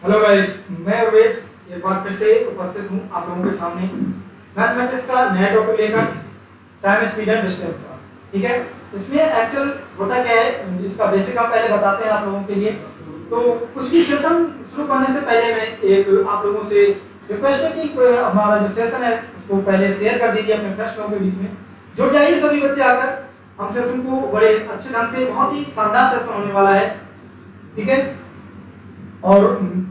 Hello guys, मैं रवेश एक बार फिर से उपस्थित हूँ आप लोगों के सामने मैथमेटिक्स का नया टॉपिक लेकर टाइम स्पीड एंड डिस्टेंस का। ठीक है, इसमें एक्चुअल होता क्या है इसका बेसिक हम पहले बताते हैं आप लोगों के लिए। तो कुछ भी सेशन शुरू करने से पहले मैं एक आप लोगों से रिक्वेस्ट है कि हमारा जो सेशन है उसको पहले शेयर कर दीजिए अपने फ्रेंड्स लोगों के बीच में। जुड़ जाइए सभी बच्चे आकर, हम सेशन को बड़े अच्छे ढंग से, बहुत ही शानदार सेशन होने वाला है। ठीक है, और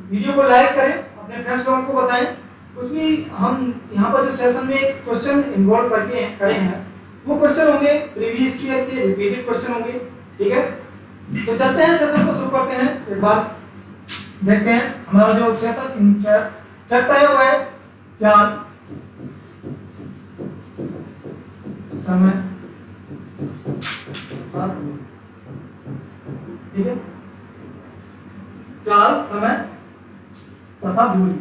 वीडियो को लाइक करें, अपने फ्रेंड्स लोगों को बताएं। कुछ भी हम यहाँ पर जो सेशन में क्वेश्चन इन्वॉल्व करके करे हैं वो क्वेश्चन होंगे प्रीवियस ईयर के रिपीटेड क्वेश्चन होंगे। ठीक है, तो चलते हैं सेशन को शुरू करते हैं। एक बार देखते हैं हमारा जो सेशन चैप्टर है वो है चाल समय। ठीक है, चाल समय तथा दूरी।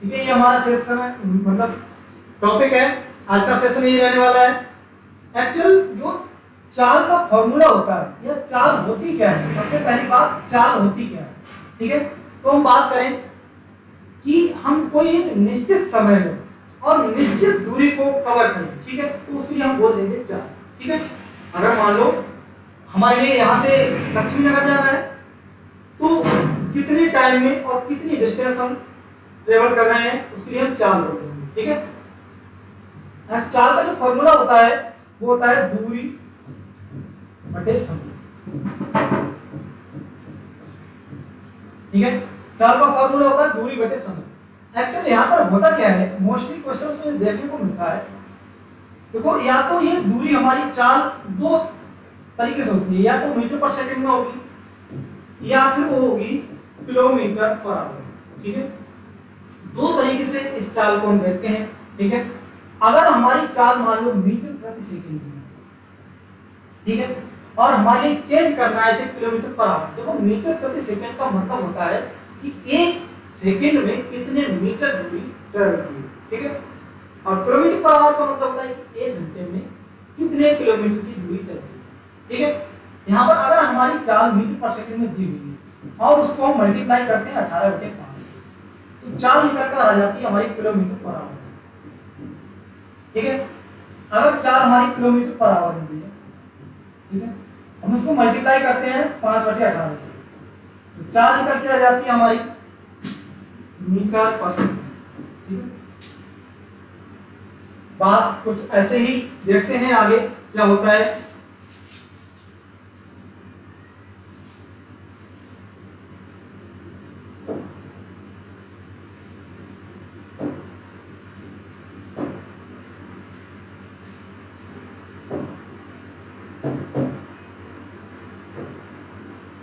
ठीक है, ये हमारा सेशन है, मतलब टॉपिक है आज का सेशन यही रहने वाला है। एक्चुअल जो चाल का फॉर्मूला होता है या चाल होती क्या है, सबसे पहली बात चाल होती क्या है। ठीक है, तो हम बात करें कि हम कोई निश्चित समय में और निश्चित दूरी को कवर करें। ठीक है, तो उसके लिए हम बोल देंगे चाल। ठीक है, अगर मान लो हमारे लिए यहाँ से लक्ष्मी नगर जाना है तो कितने टाइम में और कितनी डिस्टेंस हम ट्रेवल कर रहे हैं उसके लिए हम चाल बोलते हैं। ठीक है, चाल का जो फॉर्मूला होता है वो होता है दूरी बटे समय। ठीक है, चाल का फॉर्मूला होता है दूरी बटे समय। एक्चुअली यहाँ पर होता क्या है, मोस्टली क्वेश्चंस में देखने को मिलता है, देखो या तो ये दूरी हमारी चाल दो तरीके से होती है, या तो मीटर पर सेकंड में होगी या फिर वो होगी किलोमीटर पर आवर। ठीक है, दो तरीके से इस चाल को हम देखते हैं। ठीक है, अगर हमारी चाल मान लो मीटर प्रति सेकंड में, ठीक है, और हमारे लिए चेंज करना है इसे किलोमीटर पर आवर। देखो मीटर प्रति सेकंड का मतलब होता है कि एक सेकंड में कितने मीटर दूरी ट्रेवल की। ठीक है, और किलोमीटर पर आवर का मतलब होता है कि एक घंटे में कितने किलोमीटर की दूरी तय की। ठीक है, यहाँ पर अगर हमारी चाल मीटर पर सेकंड में दी हुई है और उसको हम मल्टीप्लाई करते हैं 18/5 से, तो चाल निकल कर आ जाती है हमारी किलोमीटर पर आवर। ठीक है, अगर चाल हमारी किलोमीटर पर आवर दी है, ठीक है, हम इसको मल्टीप्लाई करते हैं 5/18 से, तो चाल निकल के आ जाती है हमारी मीटर पर सेकंड। ठीक है, बात कुछ ऐसे ही देखते हैं आगे क्या होता है।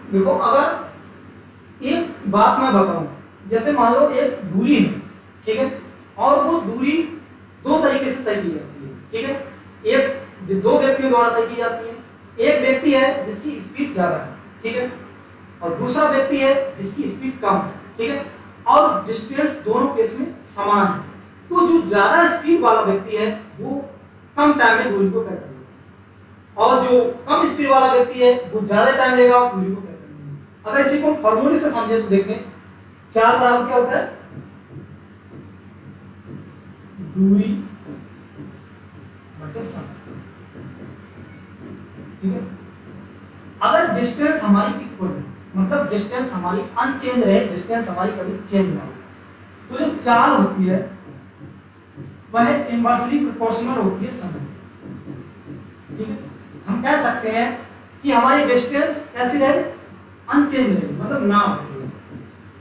देखो अगर एक बात मैं बताऊं, जैसे मान लो एक दूरी है, ठीक है, और वो दूरी दो तरीके से तय की जाती है। ठीक है, एक दो व्यक्तियों द्वारा तय की जाती है। एक व्यक्ति है जिसकी स्पीड ज्यादा है, ठीक है, और दूसरा व्यक्ति है जिसकी स्पीड कम है। ठीक है, और डिस्टेंस दोनों केस में समान है। तो जो ज्यादा स्पीड वाला व्यक्ति है वो कम टाइम में दूरी को तय करेगा, और जो कम स्पीड वाला व्यक्ति है वो ज्यादा टाइम लेगा उस दूरी को तय करने में। अगर इसी को फॉर्मूले से समझे तो देखें, चाल बराबर क्या होता है, दूरी बटे समय। ठीक है, अगर डिस्टेंस हमारी इक्वल है, मतलब डिस्टेंस हमारी अनचेंज रहे, डिस्टेंस हमारी कभी चेंज ना हो, तो जो चाल होती है वह इनवर्सली प्रोपोर्शनल होती है समय। ठीक है, हम कह सकते हैं कि हमारी डिस्टेंस कैसी रहे, अनचेंज रहे, मतलब ना बदले,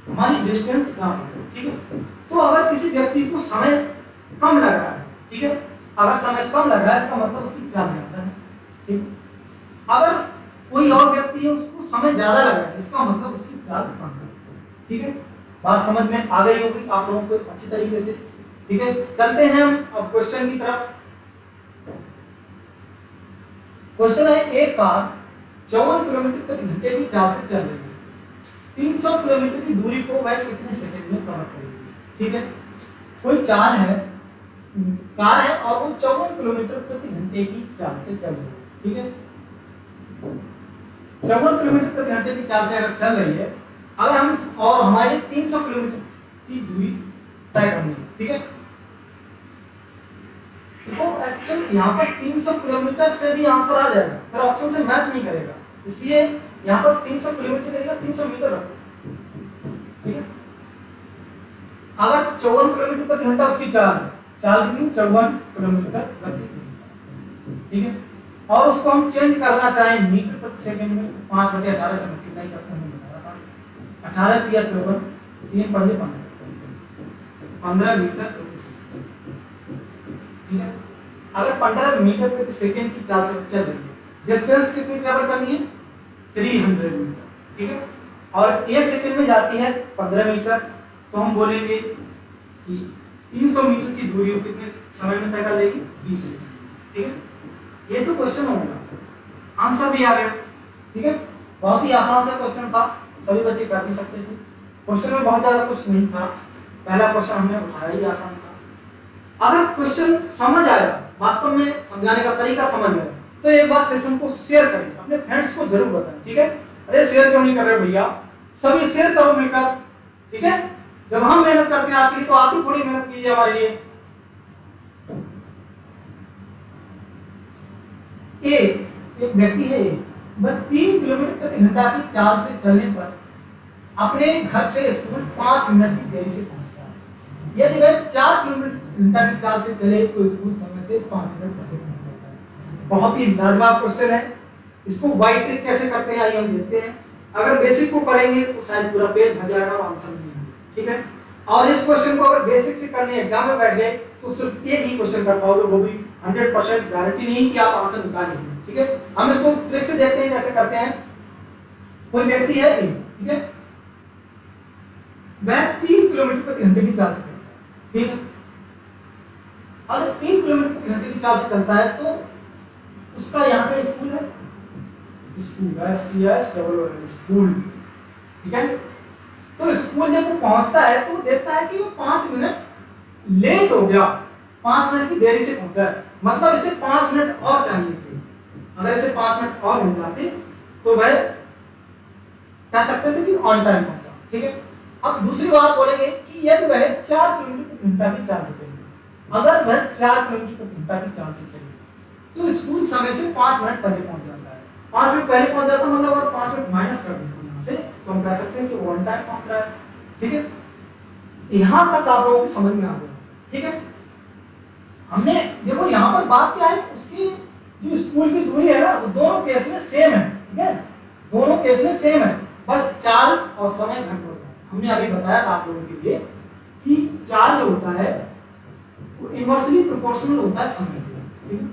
हमारी डिस्टेंस ना बदले। ठीक है, तो अगर किसी व्यक्ति को समय कम लग रहा है, ठीक है, अगर समय कम लग रहा है इसका मतलब उसकी चाल ज्यादा है। ठीक, अगर कोई और व्यक्ति है उसको समय ज्यादा लग रहा है इसका मतलब उसकी चाल कम है। ठीक है, बात समझ में आ गई होगी आप लोगों को अच्छी तरीके से। ठीक है, चलते हैं हम अब क्वेश्चन की तरफ। क्वेश्चन है, एक कार 54 किलोमीटर प्रति घंटे की चाल से चल रही है, 300 किलोमीटर की दूरी को वह कितने सेकंड में कवर करेगी। ठीक है, कोई चाल है, कार है और वो 54 किलोमीटर प्रति घंटे की चाल से चल रही है। ठीक है, 54 किलोमीटर प्रति घंटे की चाल से अगर चल रही है अगर हम और हमारे 300 किलोमीटर की दूरी तय करनी है, ठीक है। देखो एक्चुअल यहाँ पर 300 किलोमीटर से भी आंसर आ जाएगा, फिर ऑप्शन से मैच नहीं करेगा, इसलिए यहाँ पर 300 किलोमीटर का जगह 300 मीटर रखो, ठीक है। अगर 54 किलोमीटर प्रति घंटा उसकी चाल है, चाल कितनी 54 किलोमीटर प्रति घंटा, ठीक है। और उसको हम चेंज करना चाहें मीटर प्रति सेकंड में, 5/18 से मल्टीप्लाई करते हैं, 18 तिया 54, 3 पंजे 15 मीटर प्रति सेकंड, ठीक है। अगर 15 मीटर प्रति सेकंड की चाल से चल रही है, डिस्टेंस कितनी ट्रेवल करनी है 300 मीटर, ठीक है। और 1 सेकंड में जाती है 15 मीटर, तो हम बोलेंगे कि 300 मीटर की दूरी कितने समय में तय कर लेगी 20 सेकंड, ठीक है। ये तो क्वेश्चन हो गया, आंसर भी आ गया, ठीक है। बहुत ही आसान सा क्वेश्चन था, सभी बच्चे कर भी सकते थे, क्वेश्चन में बहुत ज्यादा कुछ नहीं था, पहला क्वेश्चन हमने उठाया ही आसान था। अगर क्वेश्चन समझ आया, वास्तव में समझाने का तरीका समझ आया, तो एक बार सेशन को शेयर करें, अपने फ्रेंड्स को जरूर बताएं, ठीक है। अरे शेयर क्यों नहीं कर रहे भैया, सभी शेयर करो मिलकर, ठीक है। जब हम मेहनत करते हैं आपके लिए, तो आप भी थोड़ी मेहनत कीजिए हमारे लिए। एक व्यक्ति है, वह 3 किलोमीटर प्रति घंटा की चाल से चलने पर अपने घर से स्कूल 5 मिनट की देरी से पहुंचता है। यदि वह 4 किलोमीटर प्रति घंटा की चाल से चले तो स्कूल समय से 5 मिनट पहले पहुंच जाता है। बहुत ही लाजवाब क्वेश्चन है, इसको वाइट ट्रिक कैसे करते हैं आइए हम देखते हैं। अगर बेसिक को करेंगे तो शायद पूरा पेज भर जाएगा और आंसर नहीं आएगा, ठीक है। और इस क्वेश्चन को अगर बेसिक से करने एग्जाम में बैठ गए तो सिर्फ एक ही क्वेश्चन कर पाओगे, वो भी 100% गारंटी नहीं कि आप आंसर निकाल लेंगे, ठीक है। हम इसको ट्रिक से देखते हैं कैसे करते हैं। कोई व्यक्ति है, ठीक है, वह 3 किलोमीटर प्रति घंटे की चाल से चलता है, ठीक है। अगर 3 किलोमीटर प्रति घंटे की चाल से चलता है तो उसका यहाँ का स्कूल है, स्कूल है SCH स्कूल, ठीक है। तो स्कूल जब वो पहुंचता है तो वो देखता है कि वो 5 मिनट लेट हो गया, 5 मिनट की देरी से पहुंचा है, मतलब इसे 5 मिनट और चाहिए थे। अगर इसे 5 मिनट और मिल जाते तो वह कह सकते थे कि ऑन टाइम पहुंचा, ठीक है। अब दूसरी बात बोलेंगे कि यदि वह 4 किलोमीटर प्रति घंटा की चाल से चले, अगर वह 4 किलोमीटर प्रति घंटा की चाल से चले तो स्कूल समय से 5 मिनट पहले पहुंच जाता है। 5 मिनट पहले पहुंच जाता मतलब अगर 5 मिनट माइनस कर देते यहाँ से तो हम कह सकते हैं कि ऑन टाइम पहुंच रहा है, ठीक है। यहाँ तक आप लोगों को समझ में आ गया, ठीक है। हमने देखो यहाँ पर बात क्या है, उसकी जो स्कूल की दूरी है ना वो दोनों केस में सेम है, ठीक है, दोनों केस में सेम है, बस चाल और समय घट होता है। हमने अभी बताया था आप लोगों के लिए कि चाल जो होता है वो इनवर्सली प्रोपोर्शनल होता है समय के, ठीक है।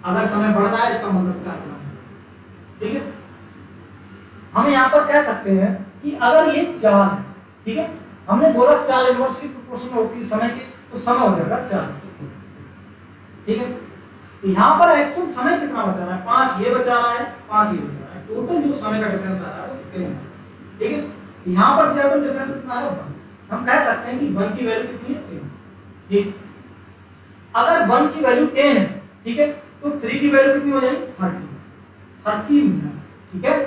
अगर समय बढ़ रहा है इसका मतलब चाल बढ़ रहा है, ठीक है। हम यहाँ पर कह सकते हैं कि अगर ये चाल है, ठीक है, हमने बोला चाल इनवर्सली प्रोपोर्शनल होती है समय की, तो समय हो जाएगा चाल, ठीक है। यहाँ पर एक्चुअल समय कितना बचा रहा है, 5 ये बचा रहा है, 5 ये बचा रहा है, टोटल जो समय का डिफरेंस आ रहा है वो कितना है, ठीक है। यहाँ पर टोटल डिफरेंस कितना है 1, हम कह सकते हैं कि 1 की वैल्यू कितनी है 10, ठीक। अगर 1 की वैल्यू 10 है, ठीक है, तो 3 की वैल्यू कितनी हो जाएगी 30 मिनट, ठीक है।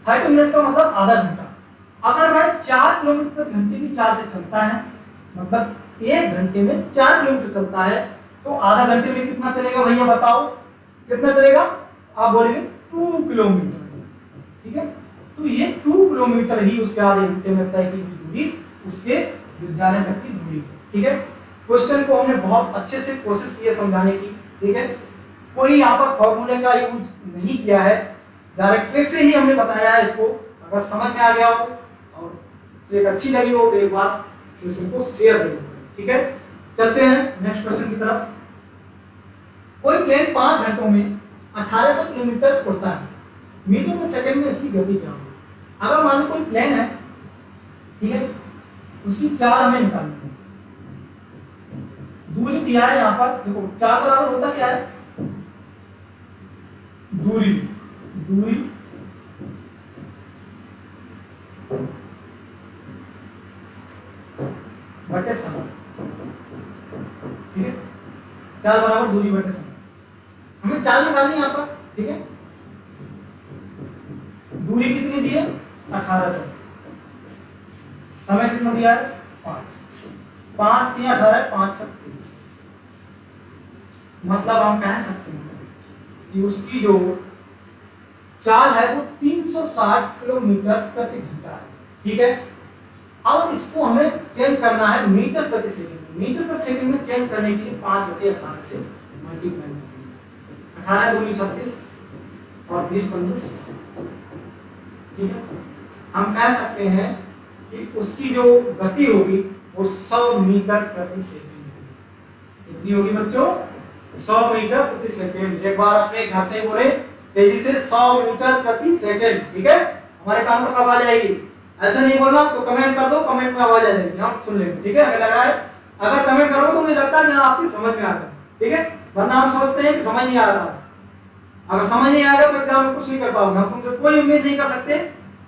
30 मिनट का मतलब आधा घंटा। अगर वह 4 किलोमीटर प्रति घंटे की चाल से चलता है, मतलब 1 घंटे में 4 किलोमीटर चलता है, तो आधा घंटे में कितना चलेगा भैया बताओ, कितना चलेगा, आप बोलेंगे 2 किलोमीटर, ठीक है। तो ये 2 किलोमीटर ही उसके आधे घंटे में तय की हुई दूरी, उसके विद्यालय तक की दूरी, ठीक है। क्वेश्चन को हमने बहुत अच्छे से कोशिश की है समझाने की, ठीक है। कोई यहाँ पर फॉर्मूले का यूज नहीं किया है, डायरेक्ट ट्रिक से ही हमने बताया है इसको। अगर समझ में आ गया हो और ट्रिक अच्छी लगी हो तो एक बार सेशन को शेयर जरूर करें, ठीक है। चलते हैं नेक्स्ट क्वेश्चन की तरफ। कोई प्लेन 5 घंटों में 1800 किलोमीटर उड़ता है, मीटर पर सेकंड में इसकी गति क्या होगी। अगर मान लो कोई प्लेन है, ठीक है, उसकी चाल हमें निकालनी है, दूरी दिया है यहाँ पर, देखो चाल बराबर होता क्या है, दूरी बटे समय, ठीक है। चाल बराबर दूरी बटे समय, हमें चाल निकालनी है यहाँ पर, ठीक है। दूरी कितनी दी है 1800, समय कितना दिया है 5, 5 3 18, 5 6 30। मतलब हम कह सकते हैं कि उसकी जो चाल है वो 360 किलोमीटर प्रति घंटा है। ठीक है, अब इसको हमें चेंज करना है मीटर प्रति सेकंड। मीटर प्रति सेकंड में चेंज करने के लिए 5/18 से मल्टीप्लाई करेंगे। 18 दूनी 36 और 20 25। ठीक है, हम कह सकते हैं कि उसकी जो गति होगी वो 100 मीटर प्रति सेकंड होगी। कितनी होगी बच्चों? 100 मीटर प्रति सेकंड। एक बार अपने घर से बोले तेजी से 100 मीटर प्रति सेकंड। ठीक है, हमारे कानों तक आवाज आएगी। ऐसा नहीं बोलना तो कमेंट कर दो, कमेंट में आवाज आ जाएगी, हम सुन लेंगे। ठीक है, हमें लग रहा है अगर कमेंट करोगे तो मुझे लगता है कि हाँ आपकी समझ में आ रहा है। ठीक है, वरना हम सोचते हैं कि समझ नहीं आ रहा। अगर समझ नहीं आएगा तो एग्जाम में कुछ नहीं कर पाओगे। हम तुमसे कोई उम्मीद नहीं कर सकते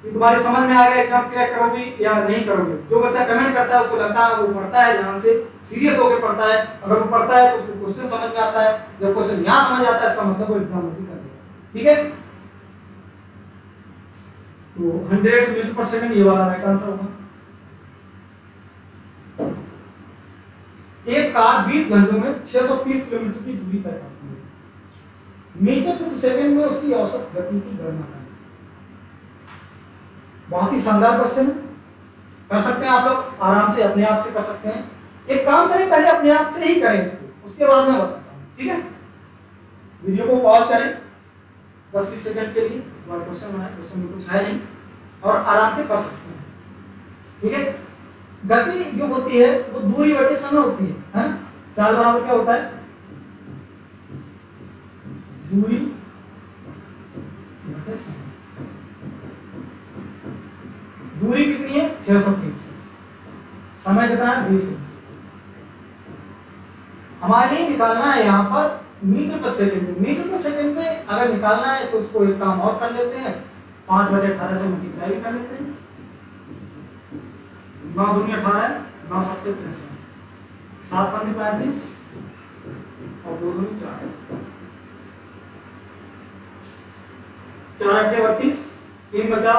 कि तुम्हारी समझ में आएगा, एग्जाम क्रैक करोगे या नहीं करोगे। जो बच्चा कमेंट करता है उसको लगता है वो पढ़ता है, ध्यान से सीरियस होकर पढ़ता है। अगर वो पढ़ता है तो उसको क्वेश्चन समझ में आता है। जब क्वेश्चन यहाँ समझ आता है इसका मतलब वो एग्जाम में भी कर देगा। ठीक है, तो 100 मीटर पर सेकंड ये वाला राइट आंसर होगा। एक कार 20 घंटों में 630 किलोमीटर की दूरी तय करती है। मीटर प्रति सेकंड में उसकी औसत गति की गणना करें। बहुत ही शानदार क्वेश्चन है, कर सकते हैं आप लोग आराम से, अपने आप से कर सकते हैं। एक काम करें, पहले अपने आप से ही करें इसको, उसके बाद मैं बताता हूँ। ठीक है, वीडियो को पॉज करें 10-20 सेकंड के लिए। क्वेश्चन बनाए, क्वेश्चन में कुछ है नहीं और आराम से कर सकते हैं। ठीक है, गति जो होती है वो दूरी बटे समय होती है। चाल बराबर क्या होता है? दूरी बटे समय। दूरी कितनी है? 630। समय कितना है? 20 मिनट। हमारे लिए निकालना है यहाँ पर मीटर प्रति सेकंड में। मीटर प्रति सेकंड में अगर निकालना है तो उसको एक काम और कर लेते हैं, 5/18 से मल्टीप्लाई कर लेते हैं। 9 दूनी 18, 9 7 63, 7 पंजे 35 और 2 दूनी 4, 4 8 32, 3 बचा,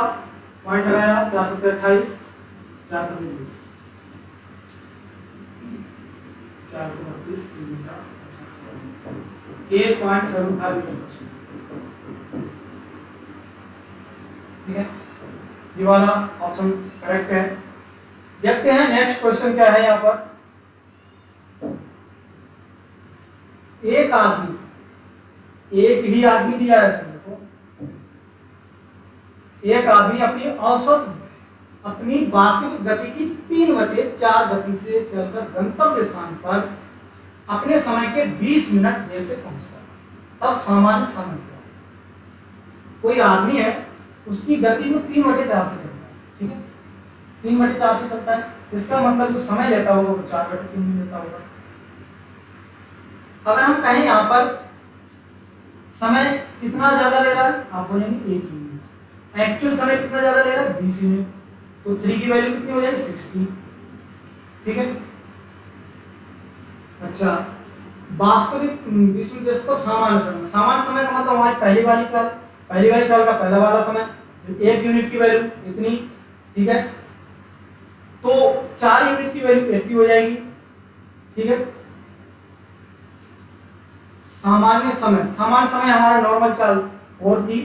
पॉइंट लगाया, 4 7 28, 4 पंजे 20, 4 32, 3 4 8.75 मीटर। ठीक है, ये वाला ऑप्शन करेक्ट है। देखते हैं नेक्स्ट क्वेश्चन क्या है यहाँ पर। एक आदमी, एक ही आदमी दिया है समय को, एक आदमी अपनी औसत, अपनी वास्तविक गति की 3/4 गति से चलकर गंतव्य स्थान पर अपने समय के 20 मिनट देर से पहुंचता है। तब सामान्य समय क्या है? कोई आदमी है, उसकी गति को 3/4 से चलता है। ठीक है, 3/4 से चलता है, इसका मतलब जो समय लेता होगा वो 4/3 में लेता होगा। अगर हम कहें यहाँ पर समय कितना ज्यादा ले रहा है, आप बोलेंगे 1 मिनट। एक्चुअल समय कितना ज्यादा ले रहा है? 20 मिनट। तो 3 की वैल्यू कितनी हो जाएगी? 60। ठीक है, अच्छा वास्तविक 20 मिनट देश तो सामान्य समय। सामान्य समय का मतलब हमारी पहली वाली चाल का पहला वाला समय, 1 यूनिट की वैल्यू इतनी। ठीक है, तो 4 यूनिट की वैल्यू 80 हो जाएगी। ठीक है, सामान्य समय हमारा नॉर्मल चाल और थी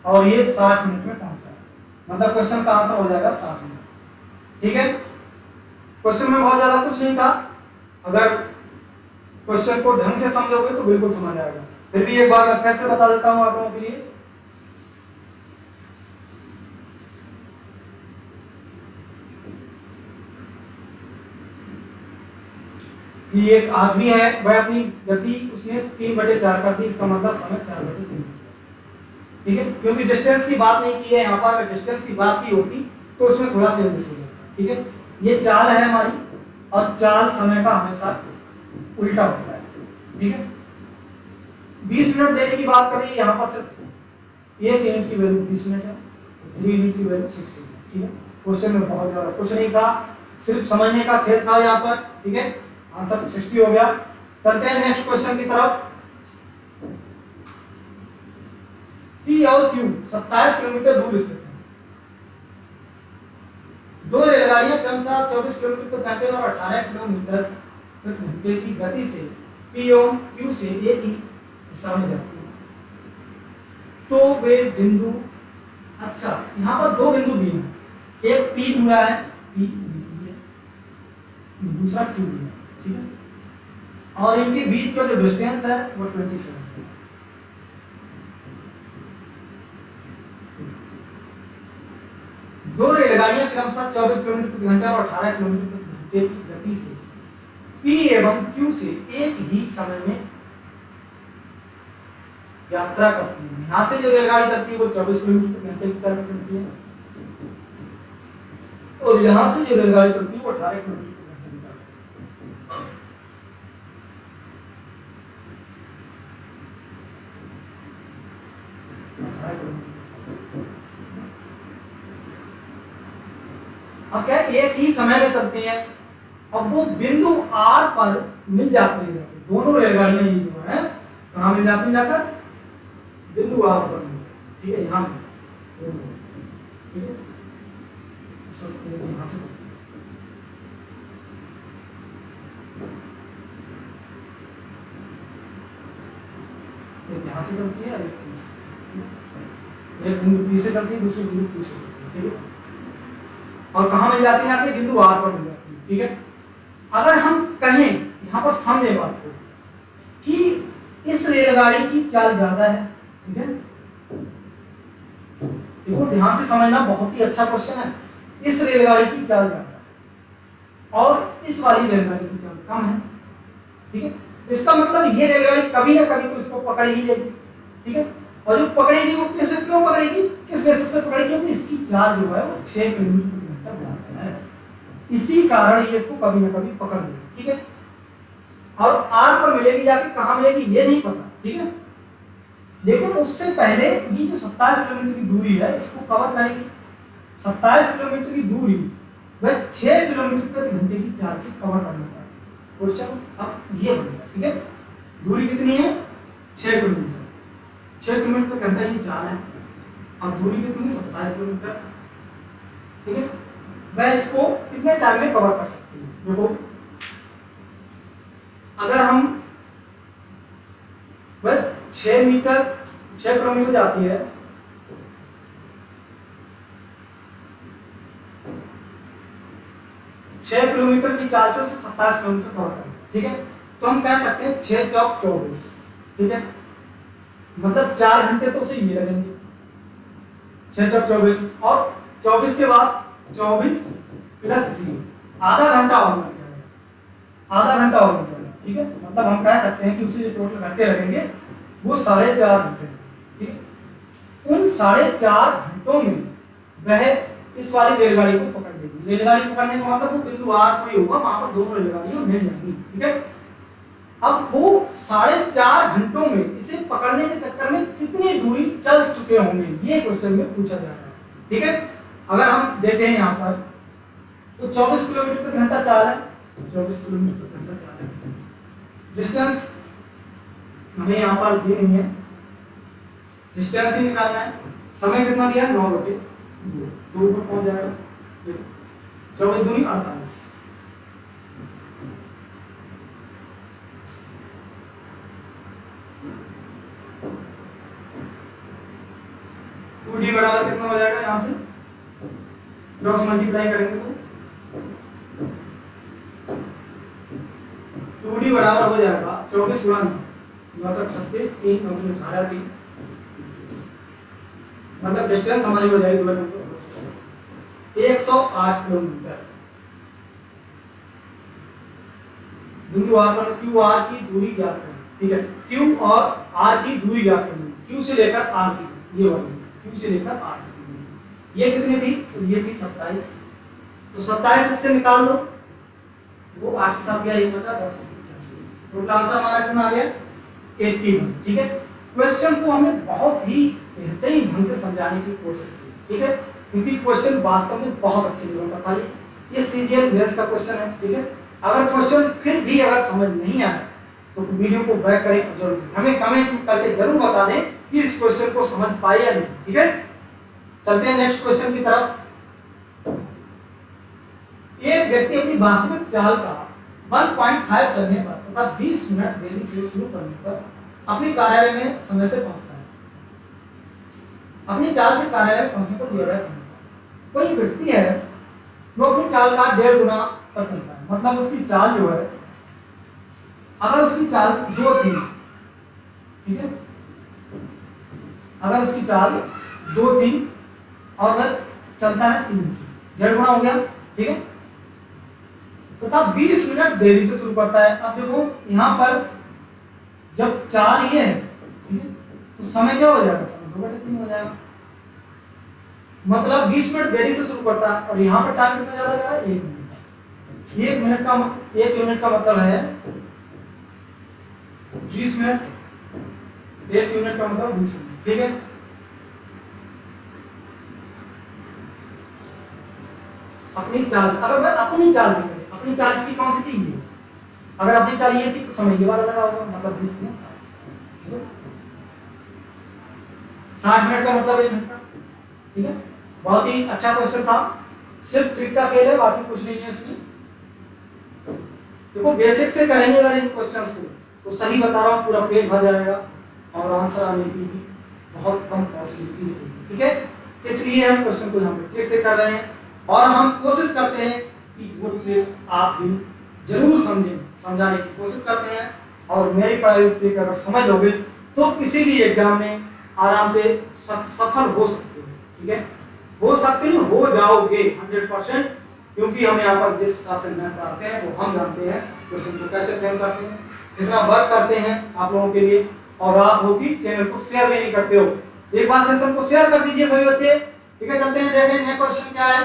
और ये 60 मिनट में पहुंचा, मतलब क्वेश्चन का आंसर हो जाएगा 60 मिनट। ठीक है, क्वेश्चन में बहुत ज्यादा कुछ नहीं था, अगर क्वेश्चन को ढंग से समझोगे तो बिल्कुल समझ आएगा। फिर भी एक बार मैं फिर से बता देता हूं आप लोगों के लिए। कि एक आदमी है, वह अपनी गति उसने 3/4 कर दी, इसका मतलब समय 4/3। ठीक है, क्योंकि डिस्टेंस की बात नहीं की है यहाँ पर, अगर डिस्टेंस की बात की होती तो उसमें थोड़ा चेंजेस हो जाता। ठीक है, ये चाल है हमारी और चाल समय का हमेशा उल्टा होता है। ठीक है, 20 मिनट देने की बात कर रही है यहाँ पर, सिर्फ 1 यूनिट की वैल्यू 20 मिनट है, 3 यूनिट की वैल्यू 60 मिनट। ठीक है, क्वेश्चन में बहुत ज्यादा कुछ नहीं था, सिर्फ समझने का खेल था यहाँ पर। ठीक है, आंसर 60 हो गया। चलते हैं नेक्स्ट क्वेश्चन की तरफ। P और Q 27 किलोमीटर दूर स्थित है। 2 रेल रेलगाड़ियां क्रमशः 24 किलोमीटर प्रति घंटे और 18 किलोमीटर प्रति घंटे की गति से P और Q से एक ही दिशा में जाती है, तो वे बिंदु, अच्छा यहाँ पर दो बिंदु दिए हैं, एक P दिया है, P दूसरा Q दिया है, ठीक है, और इनके बीच का जो डिस्टेंस है वो 27 है। दो रेलगाड़ियां क्रमशः 24 किलोमीटर प्रति घंटा और 18 किलोमीटर प्रति घंटे की गति से P एवं Q से एक ही समय में यात्रा करती है। यहाँ से जो रेलगाड़ी चलती है वो 24 किलोमीटर प्रति घंटे की तरफ चलती है, और यहाँ से जो रेलगाड़ी चलती है वो 18 किलोमीटर प्रति घंटे की चलती है। अब क्या एक ही समय में चलती हैं, अब वो बिंदु R पर मिल जाती है, दोनों रेलगाड़ियां ये जो है कहाँ मिल जाती हैं, जाकर बिंदु R पर, ठीक है, यहाँ ठीक है, यहाँ से यहाँ से चलती है, एक बिंदु P से चलती है, दूसरी बिंदु Q से चलती है, ठीक है, और कहाँ मिल जाती है, आके बिंदु R पर मिल जाती है, ठीक है। अगर हम कहें यहाँ पर समझे बात को कि इस रेलगाड़ी की चाल ज्यादा है, ठीक है, देखो ध्यान से समझना, बहुत ही अच्छा क्वेश्चन है। इस रेलगाड़ी की चाल ज्यादा है और इस वाली रेलगाड़ी की चाल कम है, ठीक है, इसका मतलब ये रेलगाड़ी कभी ना कभी तो इसको पकड़ ही लेगी, ठीक है, और जो पकड़ेगी वो कैसे, क्यों पकड़ेगी, किस बेसिस पे पकड़ेगी, क्योंकि इसकी चाल जो है वो 6 किलोमीटर प्रति घंटा है, इसी कारण ये इसको कभी ना कभी पकड़ लेगी, ठीक है। और R पर मिलेगी जाके, कहां मिलेगी ये नहीं पता, ठीक है, लेकिन उससे पहले ये जो 27 किलोमीटर की दूरी है इसको कवर करेगी। 27 किलोमीटर की दूरी वह 6 किलोमीटर प्रति घंटे की चाल से कवर करना चाहिए। क्वेश्चन अब ये बनेगा, ठीक है, दूरी कितनी है, 6 किलोमीटर, 6 किलोमीटर प्रति घंटा ये चाल है, और दूरी कितनी है, 27 किलोमीटर, ठीक है, वह इसको कितने टाइम में कवर कर सकती है। देखो अगर हम वह 6 किलोमीटर जाती है, छह किलोमीटर की चाल से उसे 27 किलोमीटर कवर करना, ठीक है, तो हम कह सकते हैं 6 चौक 24, ठीक है, मतलब 4 घंटे तो उसे ये लगेंगे, 6 चौक 24, और 24 के बाद 24 प्लस 3 आधा घंटा और लग जाएगा, आधा घंटा और लग जाएगा, ठीक है, मतलब हम कह सकते हैं कि उसे जो टोटल घंटे लगेंगे वो 4.5 घंटे, ठीक है। उन 4.5 घंटों में वह इस वाली रेलगाड़ी को पकड़ लेगी। रेलगाड़ी पकड़ने का मतलब वो बिंदु R कोई होगा, वहां पर दोनों रेलगाड़ियां मिल जाएंगी, ठीक है। अब वो 4.5 घंटों में इसे पकड़ने के चक्कर में कितनी दूरी चल चुके होंगे, ये क्वेश्चन में पूछा जा रहा है, ठीक है। अगर हम देखें यहाँ पर तो 24 किलोमीटर प्रति घंटा चाल है, 24 किलोमीटर प्रति घंटा चाल है, डिस्टेंस हमें यहाँ पर दी नहीं है, डिस्टेंस ही निकालना है, समय कितना दिया है 9/2, 2 पर पहुंच जाएगा, 24 दूनी 48, डी बराबर कितना हो जाएगा, यहाँ से क्रॉस मल्टीप्लाई करेंगे तो 2d बराबर हो जाएगा 24 गुणा 9 तक 36, 3 9 18 3, मतलब डिस्टेंस हमारी हो जाएगी 108 किलोमीटर। बिंदु R पर QR की दूरी ज्ञात करें, ठीक है, Q और R की दूरी ज्ञात करनी, Q से लेकर R की, ये वाली Q से लेकर R की, ये कितनी थी, ये थी 27, तो 27 इससे निकाल दो, वो 8 से 7 गया, ये बचा 10, टोटल आंसर हमारा कितना आ गया 81, ठीक है। क्वेश्चन को हमने बहुत ही बेहतरीन ढंग से समझाने की कोशिश की, ठीक है, क्योंकि क्वेश्चन वास्तव में बहुत अच्छे लेवल का था, ये सीजीएल मेंस का क्वेश्चन है, ठीक है। अगर क्वेश्चन फिर भी अगर समझ नहीं आया तो वीडियो को बैक करें, जरूर हमें कमेंट करके जरूर बता दें कि इस क्वेश्चन को समझ पाए या नहीं, ठीक है। चलते हैं नेक्स्ट क्वेश्चन की तरफ। एक व्यक्ति अपनी वास्तविक चाल का 1.5 चलने पर तथा 20 मिनट देरी से शुरू करने पर अपने कार्यालय में समय से पहुंचता है। अपनी चाल से कार्यालय में पहुंचने पर लिया गया समय। कोई व्यक्ति है वो अपनी चाल का 1.5 गुना पर चलता है, मतलब उसकी चाल जो है, अगर उसकी चाल 2 थी, ठीक है, अगर उसकी चाल 2 थी और वह चलता है 3 से, 1.5 गुना हो गया, ठीक है, तथा 20 मिनट देरी से शुरू करता है। अब देखो यहां पर जब चाल ये है, ठीक है, तो समय क्या हो जाएगा, समय 2/3 हो जाएगा, मतलब 20 मिनट देरी से शुरू करता है और यहाँ पर टाइम कितना ज्यादा जा रहा है, 1 मिनट। 1 यूनिट का मतलब है 20 मिनट, 1 यूनिट का मतलब 20 मिनट, ठीक है। अपनी चाल, अगर मैं अपनी चाल से चले, अपनी चाल इसकी कौन सी थी, ये, अगर अपनी चाल ये थी तो समय ये वाला लगा होगा, मतलब 20 में 60, 60 मिनट का मतलब 1 घंटा, ठीक है। बहुत ही अच्छा क्वेश्चन था, सिर्फ ट्रिक का खेल है, बाकी कुछ नहीं है इसमें। देखो बेसिक से करेंगे अगर इन क्वेश्चंस को तो सही बता रहा हूँ, पूरा पेज भर जाएगा और आंसर आने की भी बहुत कम पॉसिबिलिटी है, ठीक है। इसलिए हम क्वेश्चन को यहाँ पे ट्रिक से कर रहे हैं और हम कोशिश करते हैं कि वो ट्रिक आप भी जरूर समझें, समझाने की कोशिश करते हैं। और मेरी पढ़ाई हुई ट्रिक अगर समझ लोगे तो किसी भी एग्जाम में आराम से सफल हो सकते हो, ठीक है, हो सकते हैं, हो जाओगे 100%, क्योंकि हम यहाँ पर जिस हिसाब से मेहनत करते हैं वो हम जानते हैं, क्वेश्चन को कैसे फ्रेम करते हैं, कितना वर्क करते हैं आप लोगों के लिए। और आप हो कि चैनल को शेयर भी नहीं करते हो, एक बार सेशन को शेयर कर दीजिए सभी बच्चे, ठीक है। चलते हैं, देखें नया क्वेश्चन क्या है।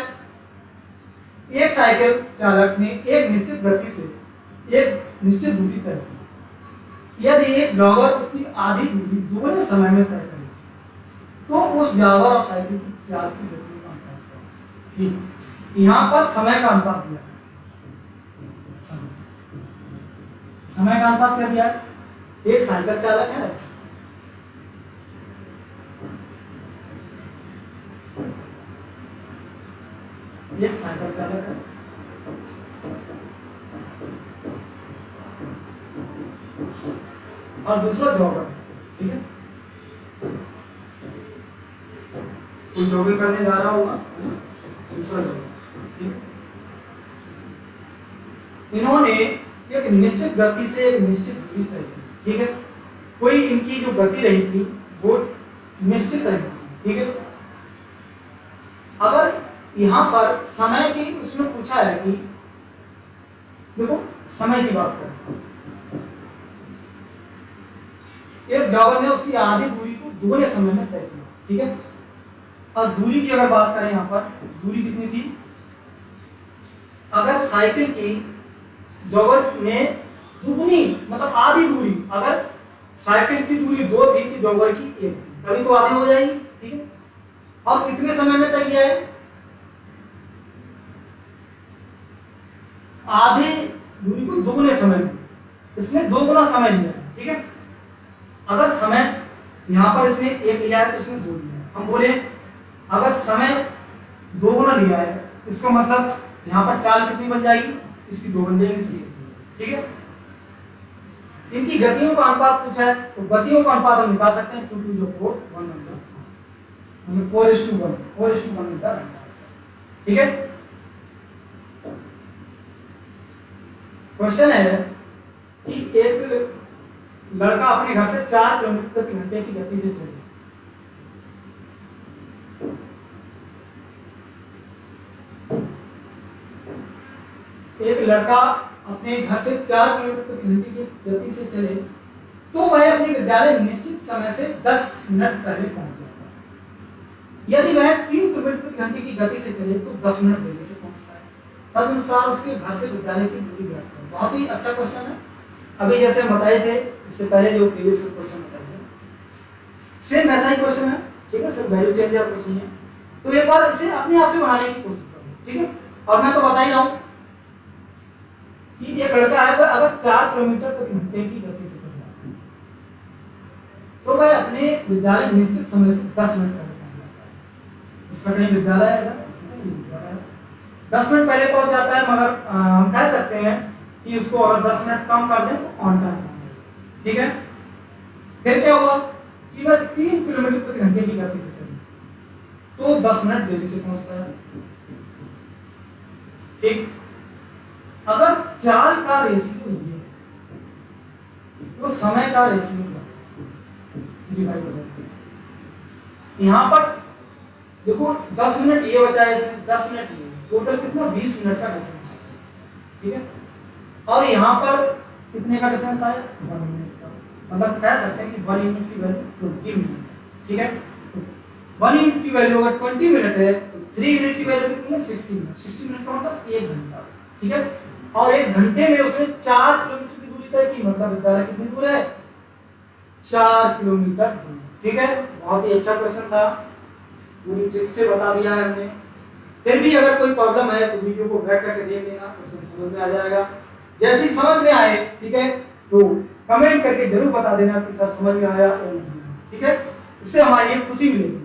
एक साइकिल चालक ने एक निश्चित गति से एक निश्चित दूरी तय की। यदि एक जॉगर उसकी आधी दूरी दोगुने समय में तय करे तो उस जॉगर और साइकिल की चाल की गति का अनुपात, ठीक, यहाँ पर समय का अनुपात दिया है, समय का अनुपात क्या दिया है, एक साइकिल चालक है, एक साइकिल चालक है, और दूसरा जॉगर, ठीक है, कोई जॉगिंग करने जा रहा होगा, दूसरा जॉगर, ठीक है। इन्होंने एक निश्चित गति से एक निश्चित दूरी तय की, ठीक है, कोई इनकी जो गति रही थी वो निश्चित रही थी, ठीक है। अगर यहाँ पर समय की उसमें पूछा है कि देखो समय की बात करें, एक जॉगर ने उसकी आधी दूरी को दुगने समय में तय किया, ठीक है। और दूरी की अगर बात करें, यहाँ पर दूरी कितनी थी, अगर साइकिल की जॉगर ने दुगनी मतलब आधी दूरी, अगर साइकिल की दूरी 2 थी तो जॉगर की 1 थी, तभी तो आधी हो जाएगी, ठीक है। और कितने समय में तय किया है, आधी दूरी को दुगने समय में, इसने 2 गुना समय लिया है, ठीक है। अगर समय यहाँ पर इसने 1 लिया है तो इसने 2 लिया है, हम बोले अगर समय 2 गुना लिया है इसका मतलब यहाँ पर चाल कितनी बन जाएगी, इसकी 2 बन जाएगी, ठीक है। इनकी गतियों का अनुपात पूछा है तो गतियों का अनुपात हम निकाल सकते हैं, 2 2 जो 4 1 बनता है, 4:1 4:1 बनता है, ठीक है। क्वेश्चन है कि एक लड़का अपने घर से 4 किलोमीटर प्रति घंटे की गति से चले, एक लड़का अपने घर से 4 किलोमीटर प्रति घंटे की गति से चले तो वह अपने विद्यालय निश्चित समय से 10 मिनट पहले पहुंच जाता है। यदि वह 3 किलोमीटर प्रति घंटे की गति से चले तो 10 मिनट देरी से पहुंचता है। तदनुसार उसके घर से विद्यालय की दूरी ज्ञात करें। बहुत ही अच्छा क्वेश्चन है। अभी जैसे हम बताए थे इससे पहले जो प्रीवियस क्वेश्चन बताए थे सेम वैसा ही क्वेश्चन है, ठीक है, सिर्फ वैल्यू चेंज या कुछ नहीं है। तो एक बार इसे अपने आप से बनाने की कोशिश करो, ठीक है। और मैं तो बता ही रहा हूं कि एक लड़का है वह अगर 4 किलोमीटर प्रति घंटे की गति से चल रहा है तो वह अपने विद्यालय निश्चित समय से 10 मिनट पहले पहुंच जाता है। इसका कहीं विद्यालय है, 10 मिनट पहले पहुंच जाता है, मगर हम कह सकते हैं कि उसको अगर 10 मिनट कम कर दें तो ऑन टाइम पहुंच जाए। ठीक है, फिर क्या हुआ कि वह 3 किलोमीटर प्रति घंटे की गति से चली तो 10 मिनट देरी से पहुंचता है। ठीक, अगर चाल का रेशियो ये है तो समय का रेशियो क्या है? यहां पर देखो 10 मिनट ये बचा है इसमें, 10 मिनट ये, टोटल कितना 20 मिनट का डिफरेंस है। ठीक है, और यहां पर कितने का डिफरेंस आया? 1 मिनट का। मतलब कह सकते हैं कि 1 यूनिट की वैल्यू 20 मिनट। ठीक है, 1 यूनिट की वैल्यू अगर 20 मिनट है तो 3 यूनिट की वैल्यू कितनी है? 60 मिनट। 60 मिनट का मतलब 1 घंटा। ठीक है, और 1 घंटे में उसने 4 किलोमीटर की दूरी तय की, मतलब विद्यालय कितनी दूर है? 4 किलोमीटर दूर। ठीक है, बहुत ही अच्छा क्वेश्चन था, पूरी ट्रिक से बता दिया है हमने। फिर भी अगर कोई प्रॉब्लम है तो वीडियो को बैक करके देख लेना, क्वेश्चन समझ में आ जाएगा। जैसे ही समझ में आए, ठीक है, तो कमेंट करके जरूर बता देना कि सर समझ में आया और नहीं। ठीक है, इससे हमारी खुशी मिलेगी।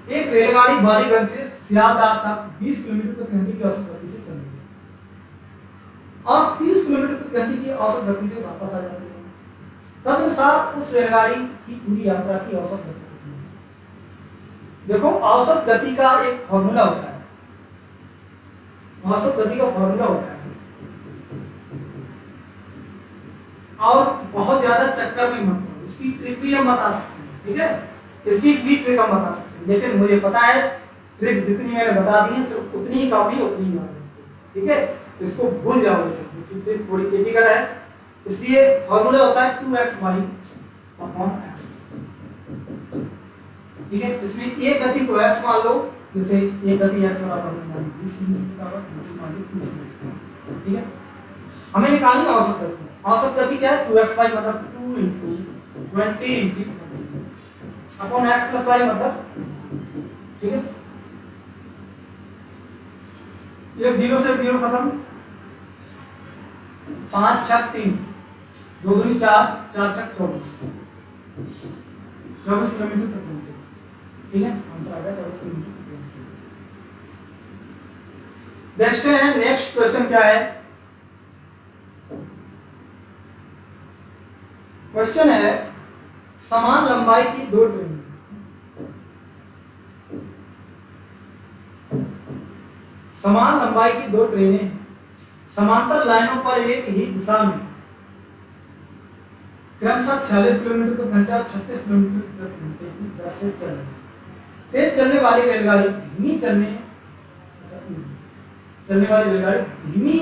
एक रेलगाड़ी बालीगंज से सियालदह तक 20 किलोमीटर प्रति घंटे की औसत गति से चल रही है और 30 किलोमीटर प्रति घंटे की औसत गति से वापस आ जाती है। तदनुसार उस रेलगाड़ी की पूरी यात्रा की औसत गति कितनी है? देखो, औसत गति का एक फॉर्मूला होता है, औसत गति का फॉर्मूला होता है, और बहुत ज्यादा चक्कर में मत पड़ो, इसकी ट्रिक भी हम बता सकते हैं। ठीक है, इसकी भी ट्रिक हम बता सकते हैं, लेकिन मुझे पता है ट्रिक जितनी मैंने बता दी है सिर्फ उतनी ही काफी, उतनी ही याद है। ठीक है, इसको भूल जाओगे, इसकी ट्रिक थोड़ी क्रिटिकल है, इसलिए फॉर्मूला होता है 2xy अपॉन x। ठीक है, इसमें एक गति को x मान लो, जैसे एक गति x बराबर है 20 किलोमीटर बराबर, दूसरी मान लो 30 किलोमीटर। ठीक है, हमें निकालनी है औसत गति। औसत गति क्या है? 2xy मतलब 2 * 20 अपॉन x + y मतलब, ठीक है, ये 0 से 0 खत्म, 5 × 6 = 30, 2 × 2 = 4, 4 × 6 = 24 किलोमीटर प्रति घंटे। ठीक है, आंसर आ गया 24 किलोमीटर प्रति घंटे। देखते हैं नेक्स्ट क्वेश्चन क्या है। क्वेश्चन है समान लंबाई की 2 ट्रेन, समान लंबाई की 2 ट्रेनें समांतर लाइनों पर एक ही दिशा में क्रमशः 46 किलोमीटर प्रति घंटे और 36 किलोमीटर प्रति घंटे की दर से चल रही है। तेज चलने वाली रेलगाड़ी धीमी चलने वाली रेलगाड़ी धीमी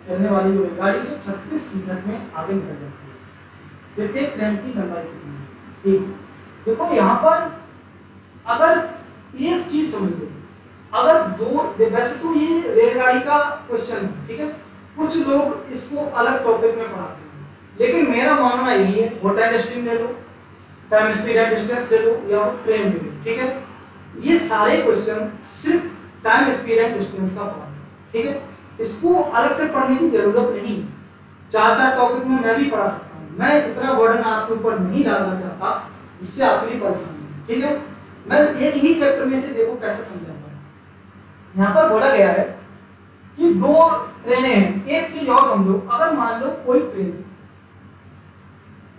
चलने वाली जो रेलगाड़ी 136 मिनट में आगे निकल जाती है। प्रत्येक ट्रेन की लंबाई कितनी है? ठीक, देखो यहाँ पर अगर एक चीज समझ लो, अगर दो, वैसे तो ये रेलगाड़ी का क्वेश्चन है, ठीक है, कुछ लोग इसको अलग टॉपिक में पढ़ाते हैं, लेकिन मेरा मानना यही है, वो टाइम स्ट्रीम ले लो, टाइम स्पीड एंड डिस्टेंस ले लो, या ट्रेन ले लो। ठीक है, ये सारे क्वेश्चन सिर्फ टाइम स्पीड एंड डिस्टेंस का पढ़ा है। ठीक है, इसको अलग से पढ़ने की जरूरत नहीं, 4 टॉपिक में मैं भी पढ़ा सकता हूँ। मैं इतना बर्डन आपके ऊपर नहीं डालना चाहता जिससे आपके लिए परेशानी है। ठीक है, मैं एक ही चैप्टर में से देखो कैसे समझाऊंगा। यहाँ पर बोला गया है कि 2 ट्रेनें हैं। एक चीज और समझो, अगर मान लो कोई ट्रेन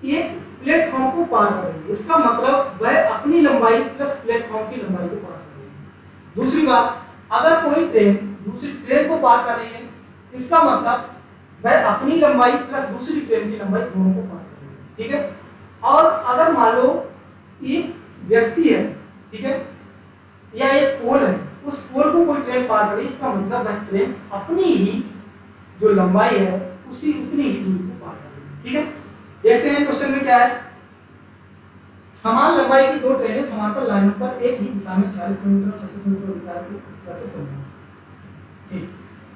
एक प्लेटफॉर्म को पार कर रही है, इसका मतलब वह अपनी लंबाई प्लस प्लेटफॉर्म की लंबाई को पार कर रही है। दूसरी बात, अगर कोई ट्रेन दूसरी ट्रेन को पार कर रही है, इसका मतलब वह अपनी लंबाई प्लस दूसरी ट्रेन की लंबाई दोनों को पार कर रही है। ठीक है, और अगर मान लो एक व्यक्ति है, ठीक है, या एक पोल है, उस पोल को कोई ट्रेन पार कर रही है, इसका मतलब वह ट्रेन अपनी ही जो लंबाई है उसी उतनी ही दूरी को पार कर रही है। ठीक है, देखते हैं क्वेश्चन में क्या है। समान लंबाई की 2 ट्रेनें समांतर लाइनों पर एक ही दिशा में 40 किलोमीटर और 36 किलोमीटर की चल रही है। ठीक,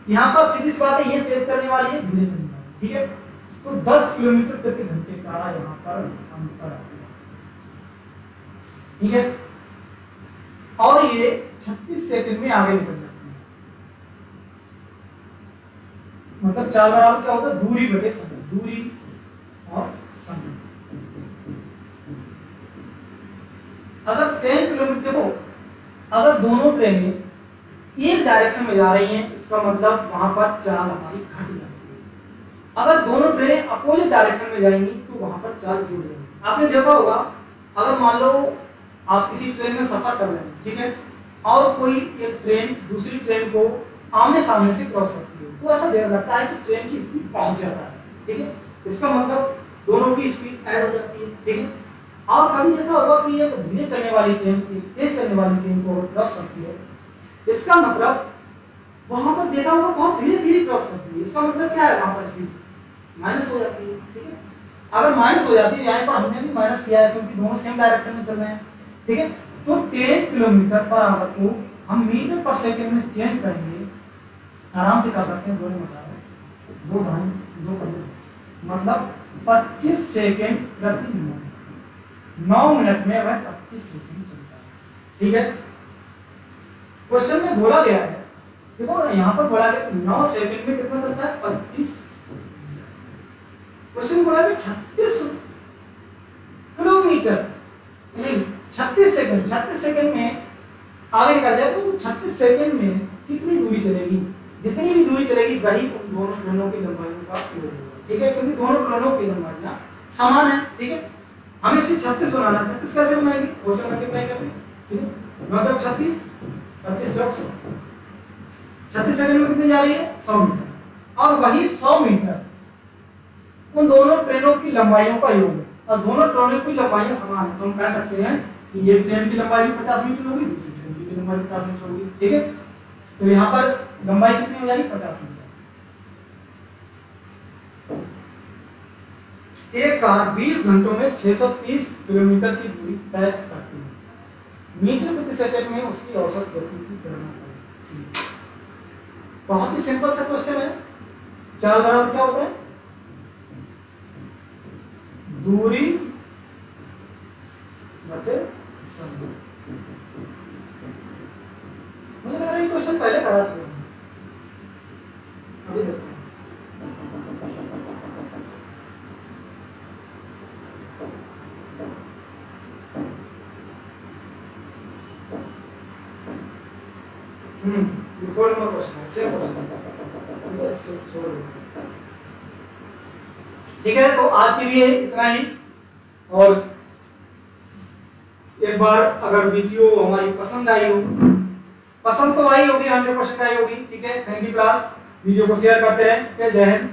यहाँ पर सीधी सी बात है, ये तेज चलने वाली है, धीरे चलने वाली है। ठीक है, तो 10 किलोमीटर प्रति घंटे का यहाँ पर अंतर आ गया। ठीक है, और ये 36 सेकंड में आगे निकल जाती है। मतलब चाल बराबर क्या होता है, दूरी बटे समय, दूरी और समय। अगर 10 किलोमीटर, देखो अगर दोनों ट्रेनें एक डायरेक्शन में जा रही हैं, इसका मतलब वहां पर चाल हमारी घट जाएगी। अगर दोनों ट्रेनें अपोजिट डायरेक्शन में जाएंगी तो वहां पर चाल जुड़ जाएगी। आपने देखा होगा, अगर मान लो आप किसी ट्रेन में सफर कर रहे हैं, ठीक है, और कोई एक ट्रेन दूसरी ट्रेन को आमने सामने से क्रॉस करती है, तो ऐसा देर लगता है कि ट्रेन की स्पीड पहुंच जाता है, ठीक है, इसका मतलब दोनों की स्पीड ऐड हो जाती है, ठीक है। और कभी देखा होगा कि एक धीरे चलने वाली ट्रेन एक तेज चलने वाली ट्रेन को क्रॉस करती है, इसका मतलब वहां पर देखा होगा बहुत धीरे धीरे क्रॉस करती है, इसका मतलब क्या है, वहां पर स्पीड माइनस हो जाती है, ठीक है। अगर माइनस हो जाती है, यहाँ पर हमने भी माइनस किया है क्योंकि दोनों सेम डायरेक्शन में चल रहे हैं, ठीक है। तो 10 किलोमीटर पर आवर को हम मीटर पर सेकंड में चेंज करेंगे, आराम से कर सकते हैं, दो मिनट दो ढाई दो कर, मतलब 25 सेकंड प्रति मिनट, 9 मिनट में वह 25 सेकंड चलता है, ठीक है। क्वेश्चन में बोला गया है, देखो यहाँ पर बोला गया 9 सेकंड में कितना चलता है, 25। क्वेश्चन बोला था 36 किलोमीटर, नहीं 36 सेकंड, 36 सेकंड में आगे निकल जाए तो 36 सेकंड में कितनी दूरी चलेगी, जितनी भी दूरी चलेगी वही उन दोनों ट्रेनों की लंबाइयों का योग होगा, ठीक है, क्योंकि दोनों ट्रेनों की लंबाइयां समान है, ठीक है। हमें इसे 36 बनाना है, 36 कैसे बनाएंगे, 4 से मल्टीप्लाई करेंगे, ठीक है, 9 चौक 36, 25 चौक 100, 36 सेकंड में कितनी जा रही है, 100 मीटर, और वही 100 मीटर उन दोनों ट्रेनों की लंबाइयों का योग है, और दोनों ट्रेनों की लंबाइयां समान है, तो हम कह सकते हैं कि ये ट्रेन की लंबाई भी 50 मीटर होगी, दूसरी ट्रेन की लंबाई 50 मीटर होगी, ठीक है। तो यहाँ पर लंबाई कितनी हो जाएगी, 50 मीटर। एक कार 20 घंटों में 630 किलोमीटर की दूरी तय करती है, मीटर प्रति सेकंड में उसकी औसत गति की गणना करें। बहुत ही सिंपल सा क्वेश्चन है। चाल बराबर क्या होता है, दूरी बटे समय। मुझे लग रहा है ये क्वेश्चन पहले करा चुके हैं, अभी देखते हैं। ये 4 नंबर क्वेश्चन है, सेम क्वेश्चन है, इसको छोड़ दो, ठीक है। तो आज के लिए इतना ही, और एक बार अगर वीडियो हमारी पसंद आई हो, पसंद तो आई होगी, 100% आई होगी, ठीक है। थैंक यू क्लास, वीडियो को शेयर करते रहें, जय हिंद।